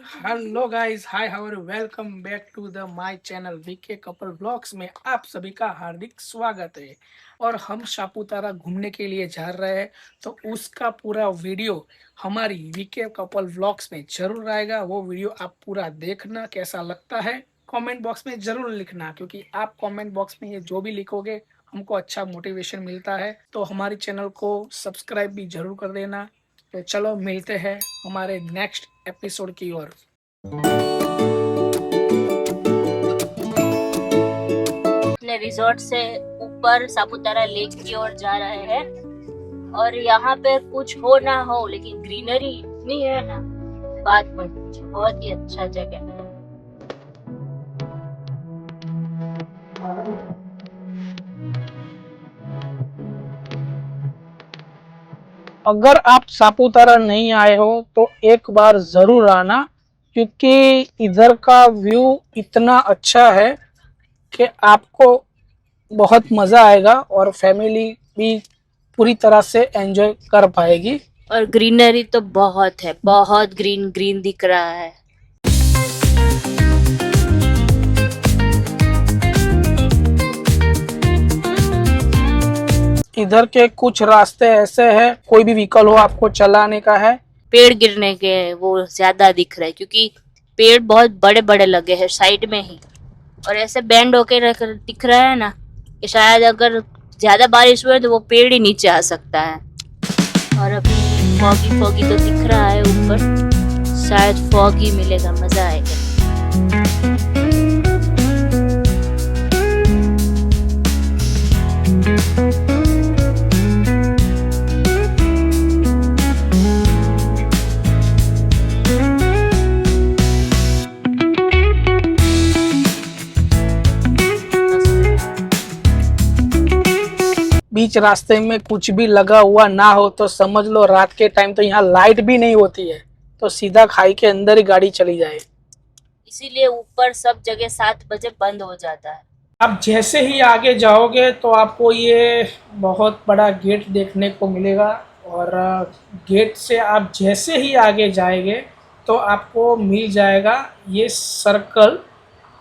Hello guys, hi, how are, welcome back to the my channel VK couple vlogs में आप सभी का हार्दिक स्वागत है। और हम सापुतारा घूमने के लिए जा रहे हैं, तो उसका पूरा वीडियो हमारी वीके कपल व्लॉग्स में जरूर आएगा। वो वीडियो आप पूरा देखना, कैसा लगता है कमेंट बॉक्स में जरूर लिखना, क्योंकि आप कमेंट बॉक्स में ये जो भी लिखोगे हमको अच्छा मोटिवेशन मिलता है। तो हमारे चैनल को सब्सक्राइब भी जरूर कर देना। तो चलो मिलते हैं हमारे नेक्स्ट एपिसोड की ओर। अपने रिजॉर्ट से ऊपर सापुतारा लेक की ओर जा रहे हैं और यहाँ पे कुछ हो ना हो लेकिन ग्रीनरी इतनी है ना, बात मत पूछो, बहुत ही अच्छा जगह है। अगर आप सापुतारा नहीं आए हो तो एक बार जरूर आना, क्योंकि इधर का व्यू इतना अच्छा है कि आपको बहुत मज़ा आएगा और फैमिली भी पूरी तरह से एंजॉय कर पाएगी। और ग्रीनरी तो बहुत है, बहुत ग्रीन ग्रीन दिख रहा है। इधर के कुछ रास्ते ऐसे हैं, कोई भी व्हीकल हो आपको चलाने का है। पेड़ गिरने के वो ज्यादा दिख रहे हैं क्योंकि पेड़ बहुत बड़े बड़े लगे हैं साइड में ही, और ऐसे बैंड होके दिख रहा है ना कि शायद अगर ज्यादा बारिश हुए तो वो पेड़ ही नीचे आ सकता है। और अभी फॉगी फॉगी तो दिख रहा है ऊपर, शायद फॉग ही मिलेगा, मजा आएगा। बीच रास्ते में कुछ भी लगा हुआ ना हो तो समझ लो रात के टाइम तो यहाँ लाइट भी नहीं होती है, तो सीधा खाई के अंदर ही गाड़ी चली जाए। इसीलिए ऊपर सब जगह 7 बजे बंद हो जाता है। आप जैसे ही आगे जाओगे तो आपको ये बहुत बड़ा गेट देखने को मिलेगा, और गेट से आप जैसे ही आगे जाएंगे तो आपको मिल जाएगा ये सर्कल।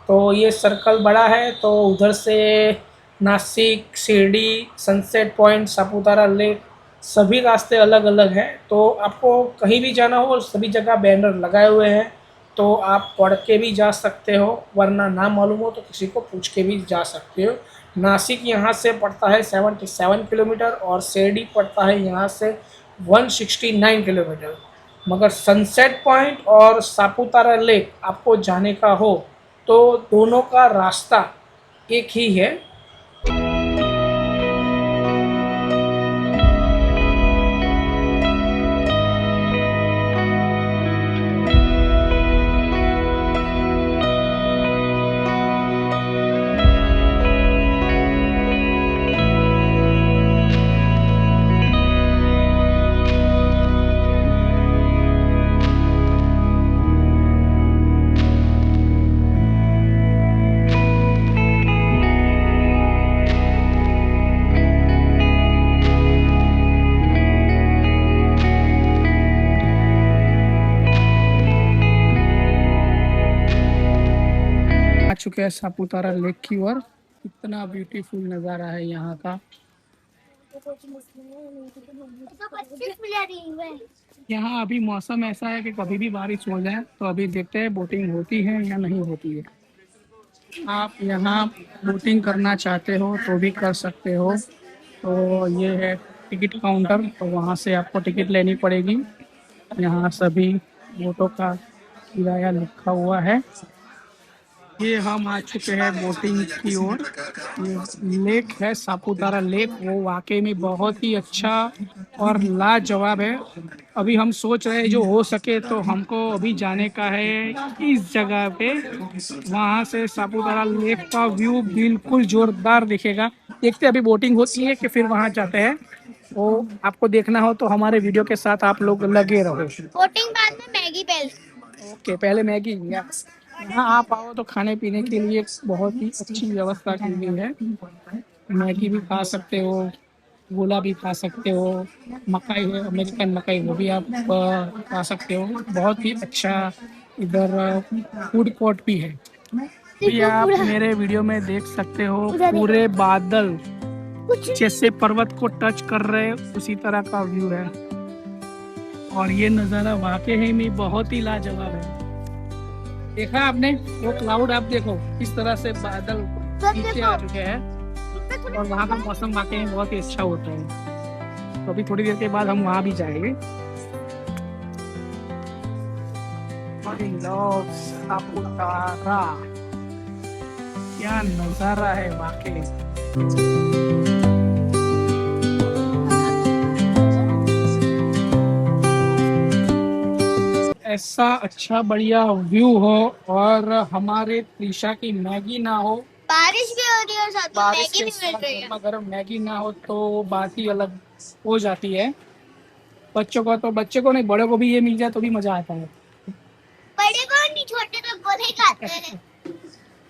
तो ये सर्कल बड़ा है, तो उधर से Nashik, Shirdi, sunset point, Saputara lake, सभी रास्ते अलग अलग हैं। तो आपको कहीं भी जाना हो सभी जगह बैनर लगाए हुए हैं, तो आप पढ़ के भी जा सकते हो, वरना ना मालूम हो तो किसी को पूछ के भी जा सकते हो। नासिक यहाँ से पड़ता है 77 किलोमीटर और शिरडी पड़ता है यहाँ से 169 किलोमीटर। मगर सनसेट पॉइंट और सापुतारा लेक आपको जाने का हो तो दोनों का रास्ता एक ही है। आ चुके हैं सापुतारा लेक की ओर। इतना ब्यूटीफुल नज़ारा है यहाँ का। यहाँ अभी मौसम ऐसा है कि कभी भी बारिश हो जाए, तो अभी देखते हैं बोटिंग होती है या नहीं होती है। आप यहाँ बोटिंग करना चाहते हो तो भी कर सकते हो। तो ये है टिकट काउंटर, तो वहाँ से आपको टिकट लेनी पड़ेगी। यहाँ सभी बोटों का किराया लिखा हुआ है। ये हम आ चुके हैं बोटिंग की ओर। ये लेक है सापुतारा लेक, वो वाकई में बहुत ही अच्छा और लाजवाब है। अभी हम सोच रहे हैं जो हो सके तो हमको अभी जाने का है इस जगह पे। वहाँ से सापुतारा लेक का व्यू बिल्कुल जोरदार दिखेगा। देखते हैं अभी बोटिंग होती है कि फिर वहाँ जाते हैं। वो आपको देखना हो तो हमारे वीडियो के साथ आप लोग लगे रहो। बोटिंग बाद में मैगी बेल। ओके, पहले मैगी। यहाँ आप आओ तो खाने पीने के लिए बहुत ही अच्छी व्यवस्था की गई है। मैगी भी खा सकते हो, गोला भी खा सकते हो, मकाई है अमेरिकन मकाई, वो भी आप खा सकते हो। बहुत ही अच्छा इधर फूड कोर्ट भी है। अभी देखो आप पूरा मेरे वीडियो में देख सकते हो उधर देखो। पूरे बादल कुछ जैसे पर्वत को टच कर रहे हैं, उसी तरह का व्यू है। और ये नज़ारा वाकई में बहुत ही लाजवाब है। देखा आपने वो क्लाउड, आप देखो किस तरह से बादल नीचे आ चुके हैं। और वहाँ का मौसम वाकई में बहुत ही अच्छा होता है। तो अभी थोड़ी देर के बाद हम वहाँ भी जाएंगे। सापुतारा, क्या नजारा है वाकई। ऐसा अच्छा बढ़िया व्यू हो और हमारे त्रिशा की मैगी ना हो, बारिश भी हो रही है और साथ में बारिश मैगी के भी मिल साथ रही है। गर्मा गर्म मैगी ना हो तो बात ही अलग हो जाती है। बच्चे को नहीं, बड़े को भी ये मिल जाए तो भी मजा आता है। बड़े को नहीं, छोटे तो गोले ही खाते हैं।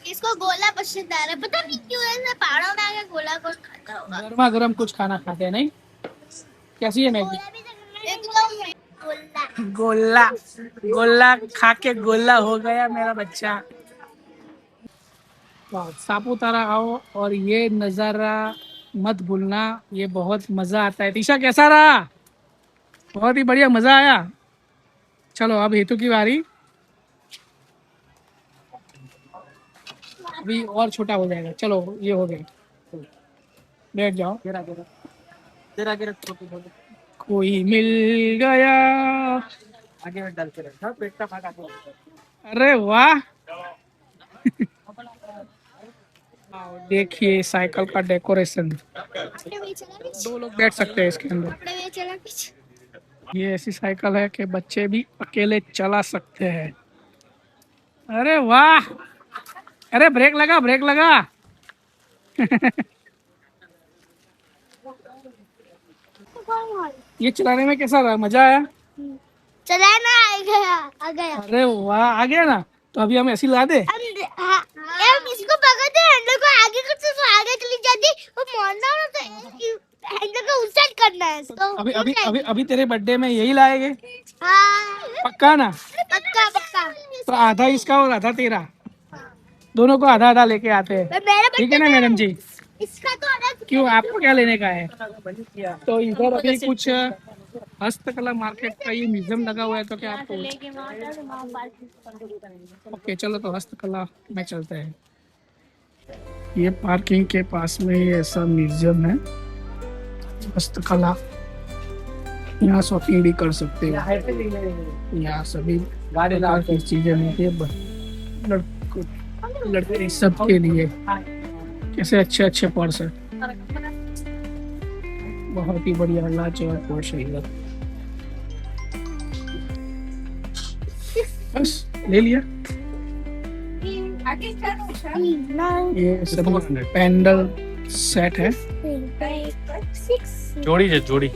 इसको गोला पसंद आ रहा है, पता नहीं क्यों ऐसे पहाड़ों में आके गोला कौन खाता होगा। गर्मा गर्म कुछ खाना खाते हैं नहीं। कैसी है मैगी? एकदम गोला। गोला, गोला खा के गोला हो गया मेरा बच्चा। वाह, सापुतारा आओ और ये नज़ारा मत भूलना, ये बहुत मज़ा आता है। तीशा कैसा रहा? बहुत ही बढ़िया, मज़ा आया। चलो अब हेतु की बारी। अभी और छोटा हो जाएगा। चलो ये हो गया, बैठ जाओ। तेरा कोई मिल गया, आगे में डाल के रखा, पेट का भाग आगे। अरे वाह, देखिए साइकिल का डेकोरेशन। दो लोग बैठ सकते हैं इसके अंदर। ये ऐसी साइकिल है कि बच्चे भी अकेले चला सकते हैं। अरे वाह, अरे ब्रेक लगा, ब्रेक लगा। ये चलाने में कैसा रहा, मजा आया? चलाना आ गया, आ गया। अरे वाह, आ गया ना। तो अभी हम ऐसी ला दे। हम इसको पकड़ते हैं, हैंडल को आगे करते तो आगे चली जाती, वो मोड़ना हो तो हैंडल को उल्टा करना है। तो अभी अभी अभी अभी तेरे बर्थडे में यही लाएंगे, हाँ, पक्का ना? पक्का पक्का। तो आधा इसका और आधा तेरा, दोनों को आधा आधा लेके आते हैं। मेरा ठीक है ना मैडम जी? इसका तो अलग। क्यों, आपको क्या लेने का है? तो इधर अभी कुछ हस्तकला मार्केट का ये म्यूजियम लगा हुआ है, तो क्या आपको? ओके चलो, तो हस्तकला में चलते हैं। ये पार्किंग के पास में ये ऐसा म्यूजियम है हस्तकला, यहाँ शॉपिंग भी कर सकते हो। यहाँ सभी प्रकार की चीजें मिलती है लड़कों लड़के सबके लिए। कैसे अच्छे अच्छे पर्स है, बहुत ही बढ़िया लाजवाब पर्स है इधर। बस ले लिया। ये सभी पैंडल सेट है, जोड़ी है जोड़ी।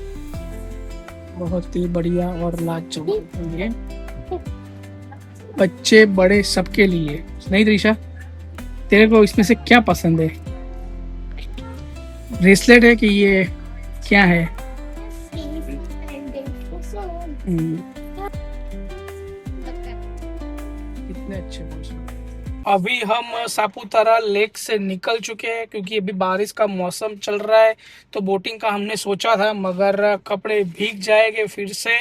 बहुत ही बढ़िया और लाजवाब। ये बच्चे बड़े सबके लिए। नहीं त्रिशा, तेरे को इसमें से क्या पसंद है? ब्रेसलेट है कि ये क्या है? कितने अच्छे मौसम। अभी हम सापुतारा लेक से निकल चुके हैं क्योंकि अभी बारिश का मौसम चल रहा है। तो बोटिंग का हमने सोचा था मगर कपड़े भीग जाएंगे फिर से,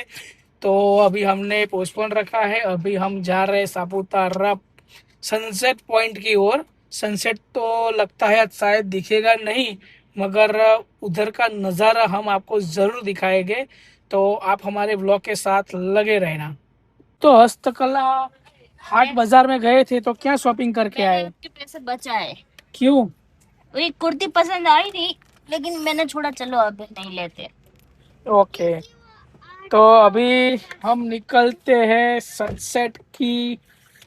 तो अभी हमने पोस्टपोन रखा है। अभी हम जा रहे हैं सापुतारा सनसेट पॉइंट की ओर। सनसेट तो लगता है शायद दिखेगा नहीं, मगर उधर का नज़ारा हम आपको ज़रूर दिखाएंगे, तो आप हमारे ब्लॉग के साथ लगे रहना। तो हस्तकला हाट बाजार में गए थे, तो क्या शॉपिंग करके आए? आपके पैसे बचाए। क्यों? वही कुर्ती पसंद आई थी, लेकिन मैंने छोड़ा, चलो अब नहीं लेते। ओके, तो अभी हम निकलते हैं सनसेट की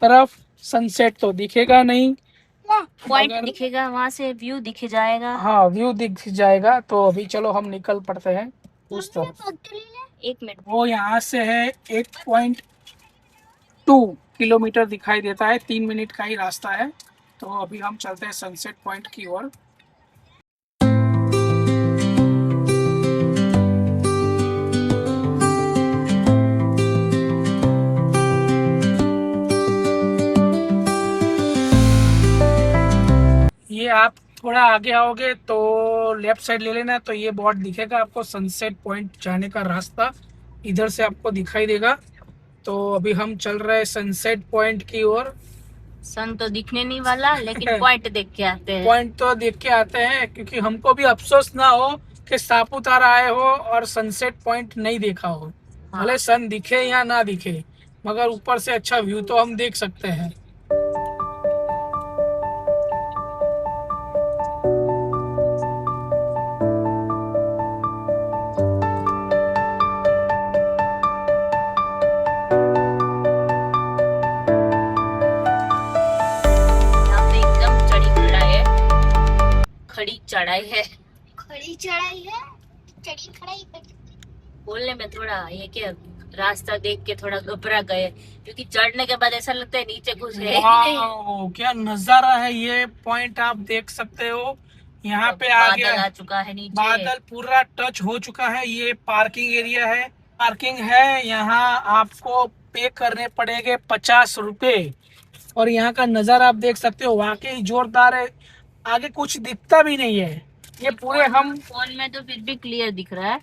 तरफ। सनसेट तो दिखेगा नहीं, पॉइंट मगर दिखेगा, वहां से व्यू दिख जाएगा। हाँ व्यू दिख जाएगा। तो अभी चलो हम निकल पड़ते हैं उस तरफ। 1 मिनट। वो यहाँ से है 1.2 किलोमीटर दिखाई देता है, 3 मिनट का ही रास्ता है। तो अभी हम चलते हैं सनसेट पॉइंट की ओर। आप थोड़ा आगे आओगे तो लेफ्ट साइड ले लेना, तो ये बोर्ड दिखेगा आपको, सनसेट पॉइंट जाने का रास्ता इधर से आपको दिखाई देगा। तो अभी हम चल रहे हैं सनसेट पॉइंट की ओर। सन तो दिखने नहीं वाला, लेकिन पॉइंट देख के आते हैं। पॉइंट तो देख के आते हैं, क्योंकि हमको भी अफसोस ना हो कि सापुतारा आए हो और सनसेट पॉइंट नहीं देखा हो। हाँ। भले सन दिखे या ना दिखे, मगर ऊपर से अच्छा व्यू तो हम देख सकते हैं। यहाँ पे एकदम चढ़ी चढ़ाई है, खड़ी चढ़ाई है। खड़ी चढ़ाई है, चढ़ी खड़ाई पे। बोलने में थोड़ा ये क्या, रास्ता देख के थोड़ा घबरा गए, क्योंकि चढ़ने के बाद ऐसा लगता है नीचे घुस गए। वाओ, क्या नजारा है। ये पॉइंट आप देख सकते हो, यहाँ पे आ गया बादल आ चुका है नीचे। बादल पूरा टच हो चुका है। ये पार्किंग एरिया है, पार्किंग है। यहाँ आपको पे करने पड़ेंगे 50 रुपए, और यहाँ का नजारा आप देख सकते हो, वाकई जोरदार है। आगे कुछ दिखता भी नहीं है। ये पूरे हम फोन में तो फिर भी क्लियर दिख रहा है,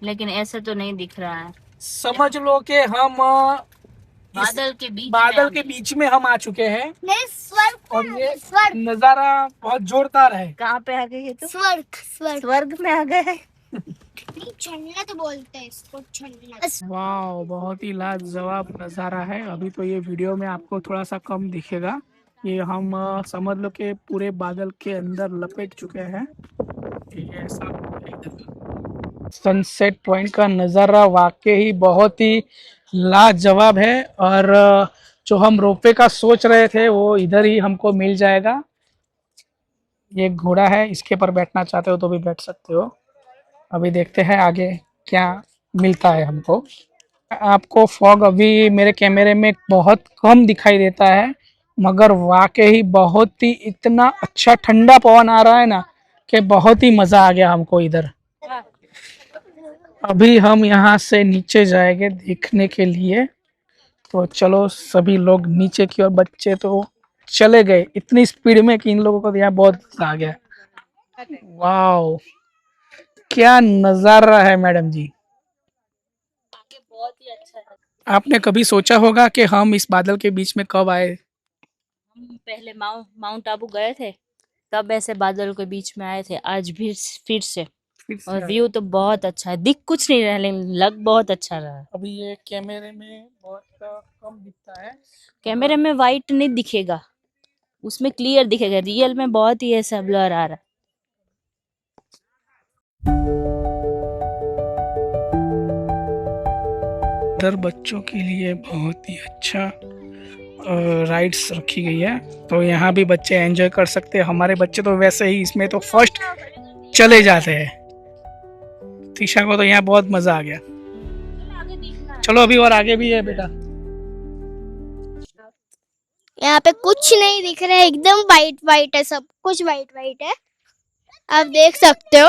लेकिन ऐसे तो नहीं दिख रहा है। समझ लो कि हम बादल के बीच में हम आ चुके हैं, नहीं, स्वर्ग और ये स्वर्ग नजारा बहुत जोरदार है। कहाँ पे आ गए ये तो? स्वर्ग स्वर्ग स्वर्ग में आ गए। नहीं, चढ़ना तो बोलते हैं इसको, चढ़ना। वाह, बहुत ही लाजवाब नज़ारा है। अभी तो ये वीडियो में आपको थोड़ा सा कम दिखेगा। ये हम समझ लो कि पूरे बादल के अंदर लपेट चुके हैं। ये ऐसा सनसेट पॉइंट का नज़ारा वाकई बहुत ही लाजवाब है। और जो हम रोपवे का सोच रहे थे वो इधर ही हमको मिल जाएगा। ये घोड़ा है, इसके पर बैठना चाहते हो तो भी बैठ सकते हो। अभी देखते हैं आगे क्या मिलता है हमको। आपको फॉग अभी मेरे कैमरे में बहुत कम दिखाई देता है, मगर वाकई बहुत ही इतना अच्छा ठंडा पवन आ रहा है ना कि बहुत ही मज़ा आ गया हमको इधर। अभी हम यहाँ से नीचे जाएंगे देखने के लिए। तो चलो सभी लोग नीचे की ओर, बच्चे तो चले गए इतनी स्पीड में कि इन लोगों को यहाँ बहुत मजा आ गया। वाह, क्या नजारा है मैडम जी। बहुत ही अच्छा है। आपने कभी सोचा होगा कि हम इस बादल के बीच में कब आए? हम पहले माउंट आबू गए थे, तब ऐसे बादल के बीच में आए थे। आज भी फिर से, और व्यू तो बहुत अच्छा है। दिख कुछ नहीं रहा, लेकिन लग बहुत अच्छा रहा। अभी ये कैमरे में बहुत कम दिखता है। कैमरे में वाइट नहीं दिखेगा, उसमें क्लियर दिखेगा। रियल में बहुत ही ऐसा ब्लर आ रहा है। इधर बच्चों के लिए बहुत ही अच्छा राइड्स रखी गई है, तो यहाँ भी बच्चे एंजॉय कर सकते हैं। हमारे बच्चे तो वैसे ही इसमें तो फर्स्ट चले जाते हैं। तीशा को तो यहाँ बहुत मजा आ गया। चलो अभी और आगे भी है बेटा। यहाँ पे कुछ नहीं दिख रहा है, एकदम वाइट वाइट है, सब कुछ वाइट वाइट है, आप देख सकते हो।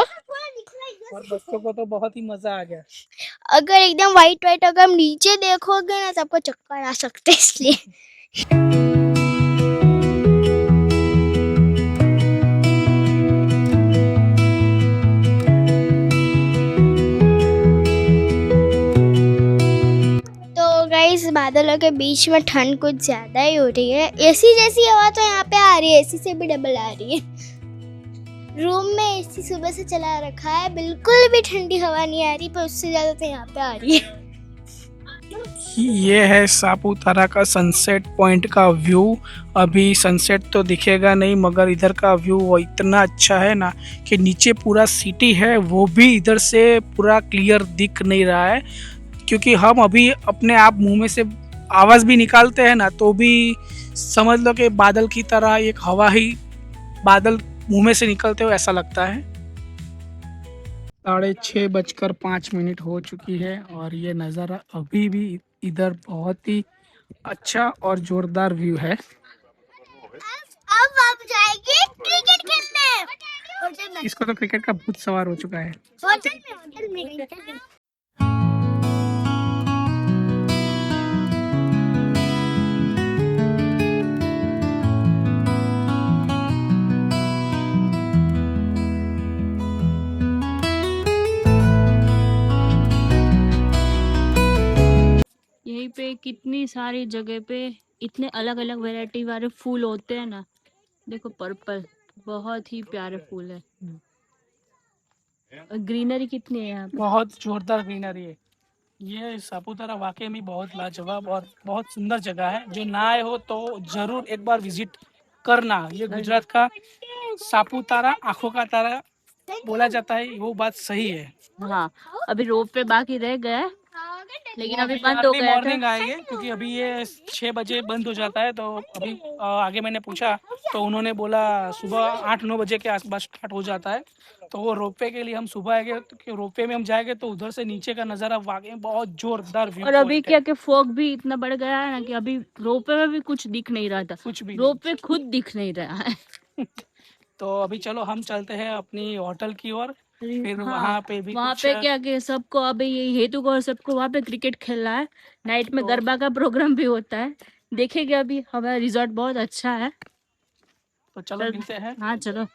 और बच्चों को तो बहुत ही मजा आ गया। अगर एकदम वाइट वाइट अगर हम नीचे देखोगे ना, सबको चक्कर आ सकते हैं, इसलिए। तो गाइस, बादलों के बीच में ठंड कुछ ज्यादा ही हो रही है। एसी जैसी हवा तो यहाँ पे आ रही है, एसी से भी डबल आ रही है। रूम में एसी सुबह से चला रखा है, बिल्कुल भी ठंडी हवा नहीं आ रही, पर उससे ज्यादा तो यहाँ पे आ रही है। ये है सापुतारा का सनसेट पॉइंट का व्यू। अभी सनसेट तो दिखेगा नहीं, मगर इधर का व्यू वो इतना अच्छा है ना कि नीचे पूरा सिटी है, वो भी इधर से पूरा क्लियर दिख नहीं रहा है। क्योंकि हम अभी अपने आप मुंह में से आवाज़ भी निकालते हैं ना, तो भी समझ लो कि बादल की तरह एक हवा ही बादल मुंह में से निकलते हो ऐसा लगता है। 6:05 हो चुकी है, और ये नज़ारा अभी भी इधर बहुत ही अच्छा और जोरदार व्यू है। अब आप जाएंगे क्रिकेट खेलने। इसको तो क्रिकेट का भूत सवार हो चुका है। होटल में कितनी सारी जगह पे इतने अलग अलग वैरायटी वाले फूल होते हैं ना। देखो पर्पल, बहुत ही प्यारे फूल है। और ग्रीनरी कितनी है यहाँ पे। बहुत जोरदार ग्रीनरी है। ये सापुतारा वाकई में बहुत लाजवाब और बहुत सुंदर जगह है। जो ना आए हो तो जरूर एक बार विजिट करना। ये गुजरात का सापुतारा आंखों का तारा बोला जाता है, वो बात सही है। हाँ, अभी रोप पे बाकी रह गया है, लेकिन अभी बंद हो गया मॉर्निंग था। आएंगे क्योंकि अभी ये 6 बजे बंद हो जाता है। तो अभी आगे मैंने पूछा तो उन्होंने बोला सुबह 8-9 बजे के आसपास स्टार्ट हो जाता है। तो वो रोपवे के लिए हम सुबह आएंगे, तो रोपवे में हम जाएंगे तो उधर से नीचे का नज़ारा वाकई बहुत जोरदार व्यू और अभी पॉइंट क्या है। कि फॉग भी इतना बढ़ गया है ना कि अभी रोपवे में भी कुछ दिख नहीं रहा था, कुछ भी नहीं। रोपवे खुद दिख नहीं रहा है। तो अभी चलो हम चलते हैं अपनी होटल की ओर। फिर हाँ, वहाँ पे भी वहाँ कुछ पे क्या कि सबको अभी ये हेतु और सबको वहाँ पे क्रिकेट खेलना है। नाइट में तो- गरबा का प्रोग्राम भी होता है, देखेंगे। अभी हमारा रिजॉर्ट बहुत अच्छा है। तो चलो मिलते हैं। हाँ चलो।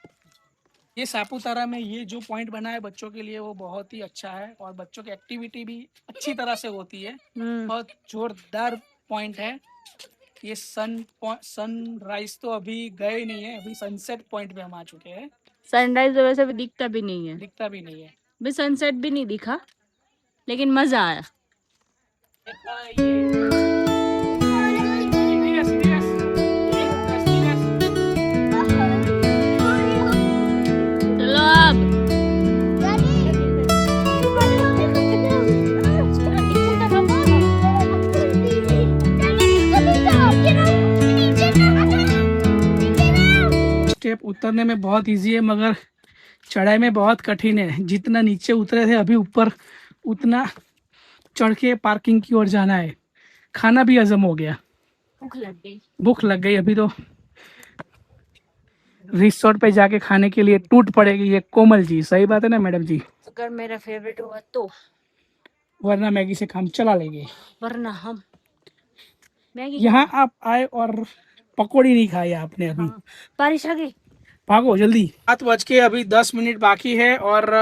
ये सापुतारा में ये जो पॉइंट बना है बच्चों के लिए वो बहुत ही अच्छा है और बच्चों की एक्टिविटी भी अच्छी तरह से होती है। बहुत जोरदार पॉइंट है ये। सनराइज तो अभी गए नहीं है, अभी सनसेट पॉइंट पे हम आ चुके हैं। सनराइज तो वैसे भी दिखता भी नहीं है, दिखता भी नहीं है। भी सनसेट भी नहीं दिखा, लेकिन मजा आया। चलो अब स्टेप उतरने में बहुत इजी है मगर चढ़ाई में बहुत कठिन है। जितना नीचे उतरे थे अभी ऊपर उतना चढ़ के पार्किंग की ओर जाना है। खाना भी हजम हो गया, भूख लग गई। भूख लग गई। अभी तो रिसोर्ट पे जाके खाने के लिए टूट पड़ेगी ये कोमल जी। सही बात है ना मैडम जी? अगर मेरा फेवरेट हुआ तो, वरना मैगी से काम चला लेंगे। वरना हम मैगी यहाँ आप आए और पकौड़ी नहीं खाई आपने अभी। बारिश आ गई। भागो जल्दी। 7 बज के अभी 10 मिनट बाकी है और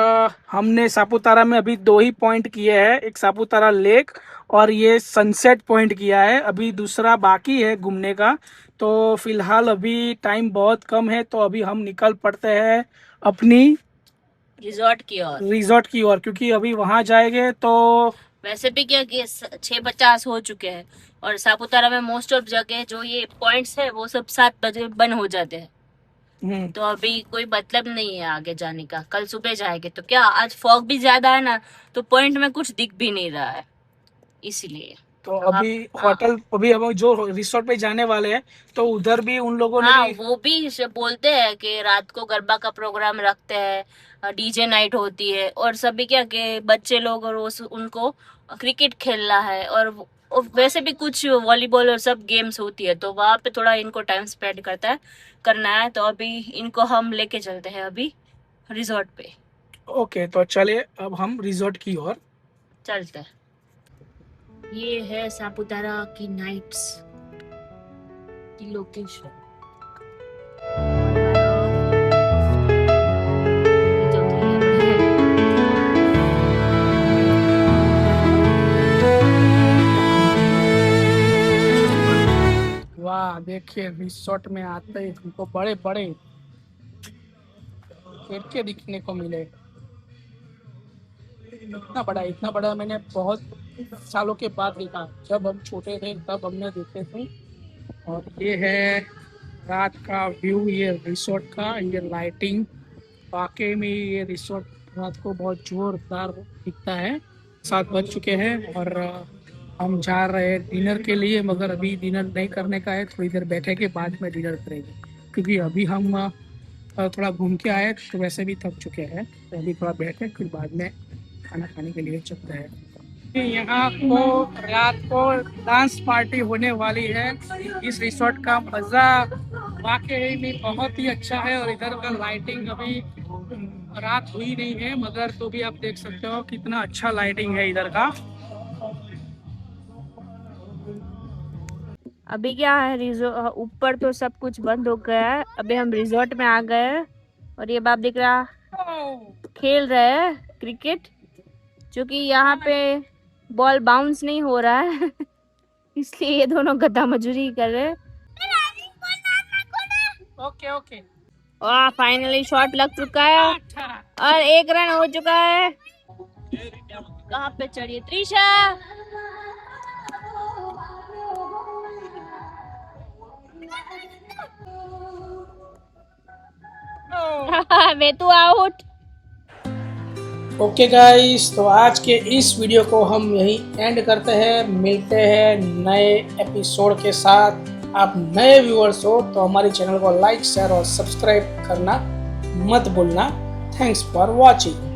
हमने सापुतारा में अभी 2 ही पॉइंट किए हैं। एक सापुतारा लेक और ये सनसेट पॉइंट किया है। अभी दूसरा बाकी है घूमने का। तो फिलहाल अभी टाइम बहुत कम है तो अभी हम निकल पड़ते हैं अपनी रिजॉर्ट की ओर। रिजॉर्ट की ओर क्योंकि अभी वहां जाएंगे तो वैसे भी क्या कि 6:50 हो चुके हैं और सापुतारा में मोस्ट ऑफ जगह जो ये पॉइंट्स है वो सब 7 बजे बंद हो जाते हैं। तो अभी कोई मतलब नहीं है आगे जाने का, कल सुबह जाएंगे। तो क्या आज फॉग भी ज्यादा है ना, तो पॉइंट में कुछ दिख भी नहीं रहा है, इसलिए। तो अभी होटल अभी हम जो रिसोर्ट पे जाने वाले हैं तो उधर भी उन लोगों ने हाँ, भी वो भी बोलते हैं कि रात को गरबा का प्रोग्राम रखते हैं, डीजे नाइट होती है और सभी क्या कि बच्चे लोग और उनको क्रिकेट खेलना है और वैसे भी कुछ वॉलीबॉल और सब गेम्स होती है। तो वहाँ पे थोड़ा इनको टाइम स्पेंड करना है। तो अभी इनको हम लेके चलते हैं अभी रिजॉर्ट पे। ओके तो चले अब हम रिजॉर्ट की ओर चलते हैं। ये है सापुतारा की नाइट्स की लोकेशन। वाह देखिए रिसोर्ट में आते ही हमको बड़े बड़े खिड़की दिखने को मिले। इतना बड़ा मैंने बहुत सालों के बाद देखा। जब हम छोटे थे तब हमने देखे थे। और ये है रात का व्यू ये रिसोर्ट का। ये लाइटिंग वाकई में ये रिसोर्ट रात को बहुत जोरदार दिखता है। 7 बज चुके हैं और हम जा रहे हैं डिनर के लिए मगर अभी डिनर नहीं करने का है। थोड़ी देर बैठे के बाद में डिनर करेंगे क्योंकि अभी हम थोड़ा घूम के आए तो वैसे भी थक चुके हैं। तो अभी थोड़ा बैठे फिर बाद में खाना खाने के लिए चलते हैं। यहाँ को रात को डांस पार्टी होने वाली है। इस रिसोर्ट का मज़ा वाकई में बहुत ही अच्छा है और इधर का लाइटिंग अभी रात हुई नहीं है मगर तो भी आप देख सकते हो कितना अच्छा लाइटिंग है इधर का। अभी क्या है, ऊपर तो सब कुछ बंद हो गया है। अभी हम रिजॉर्ट में आ गए हैं और ये बाप दिख रहा खेल रहे हैं क्रिकेट, जो कि यहाँ पे बॉल बाउंस नहीं हो रहा है। इसलिए ये दोनों गधा मजूरी कर रहे हैं। Okay okay. वाह, फाइनली शॉट लग चुका है और 1 रन हो चुका है। कहाँ पे चढ़िए त्रिशा? वेतु आउट। ओके गाइस, तो आज के इस वीडियो को हम यहीं एंड करते हैं। मिलते हैं नए एपिसोड के साथ। आप नए व्यूअर्स हो तो हमारे चैनल को लाइक, शेयर और सब्सक्राइब करना मत भूलना। Thanks for watching.